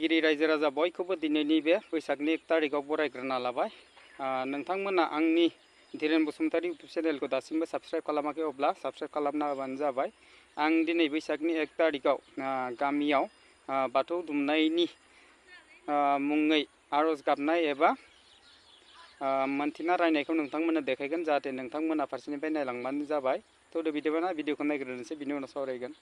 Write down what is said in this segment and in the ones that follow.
गिरि रायजो राजा बयखौबो दिनैनि बे बैसागनि 1 तारिखआव बरायग्रोना लाबाय। नोंथांमोना आंनि धीरेन बसुमतारी इउटुब चेनेलखौ दासिमबो साबस्क्राइब खालामाखै अब्ला साबस्क्राइब खालामना होबानो जाबाय। आं दिनै बैसागनि 1 तारिखआव गामियाव बाथौ दुमनायनि मुङै आरज गाबनाय एबा मोनथिना रायनायखौ नोंथांमोननो देखायगोन, जाहाथे नोंथांमोना फारसेनिफ्राय नायलांबानो जाबाय। थ' बिदिबाना भिडिअखौ नायग्रोनोसै, बिनि उनाव सावरायगोन।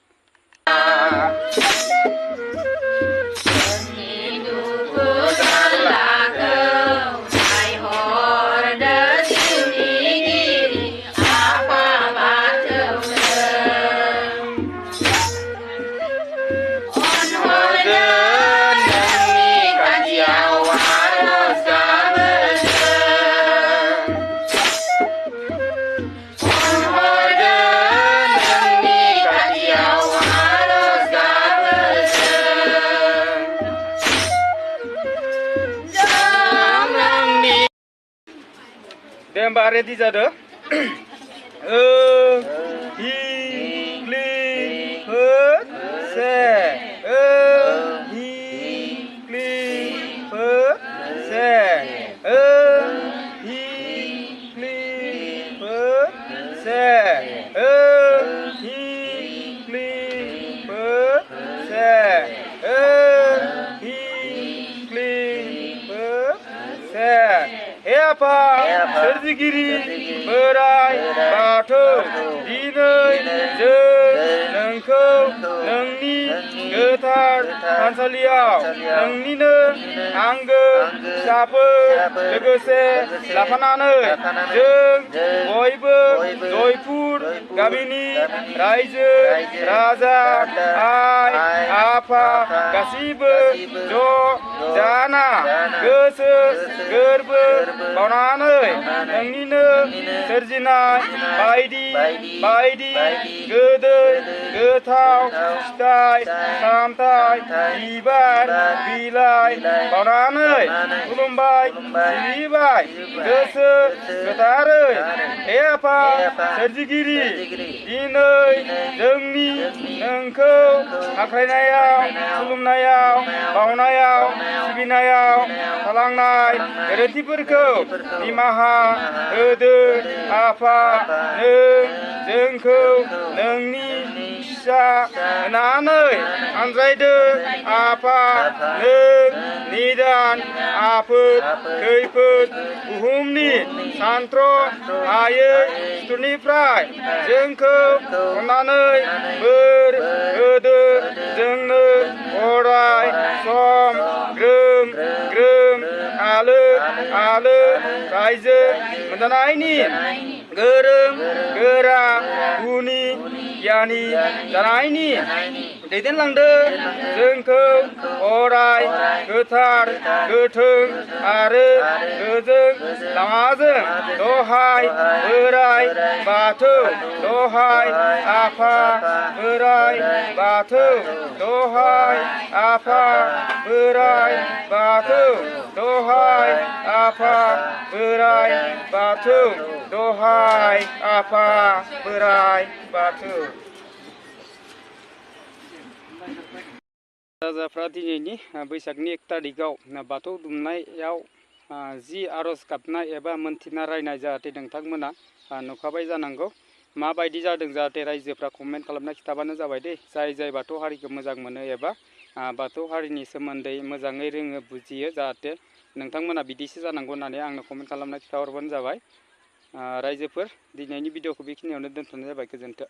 दे होमबा रेडि जादो। हि क्लि से हि क्लि से हि क्लि से हि क्लि से हि क्लि से। हे आफा सोरजिगिरि बोराइ बाथौ, दिनै जों नोंखौ नोंनि गोथार थानसालियाव नोंनिनो आंगो फिसाफोर लोगोसे लाफानानै जों बयबो जयपुर गामिनि रायजो राजा आइ आफा गासिबो ज' जाना गोसो गोरबो बावनानै नोंनिनो सोरजिनाय बायदि बायदि गोदै गोथाव फिथाइ सामथाइ बिबार बिलाइ बावनानै खुलुमबाय सिबिबाय गोसो गोथारै। हे आफा सोरजिगिरि, दिनै जोंनि नोंखौ हांख्रायनायाव खुलुमनायाव बावनायाव सिबिनायाव थालांनाय गोरोन्थिफोरखौ निमाहा होदो आफा। नों जोंखौ नोंनि फिसा होनानै अनज्रायदो आफा। नों निदान आफोद खैफोद बुहुमनि सानथ्र' हायै सुथुरनिफ्राय जोंखौ अननानै बोर होदो। जोंनो अराय सम ग्रोम ग्रोम आलो आलो रायजो मोनजानायनि गोरों गोरा गुनि गियानि जानायनि दैदेनलांदो। जोंखौ अराय गोथार गोथों आरो गोजों लामाजों दहाय बोराइ बाथौ, दहाय आफा बोराइ बाथौ, दहाय आफा बोराइ बाथौ, दहाय आफा बोराइ बाथौ, दहाय आफा बोराइ बाथौ। राजाफ्रा दिनैनि बैसागनि 1 तारिखआव बाथौ दुमनायाव जि आरज गाबनाय एबा मोनथिना रायनाय, जाहाथे नोंथांमोना नुखाबाय जानांगौ। माबायदि जादों जाहाथे रायजोफ्रा कमेन्ट खालामना खिथाबानो जाबाय दे। जाय बाथौ हारिखौ मोजां मोनो एबा बाथौ हारिनि सोमोन्दै मोजाङै रोङो बुजियो, जाहाथे नोंथांमोना बिदिसो जानांगौ होननानै आंनो कमेन्ट खालामना खिथाहरबानो जाबाय। रायजोफोर, दिनैनि भिडिअखौ बेखिनियावनो दोनथ'नाय जाबाय। गोजोन्थों।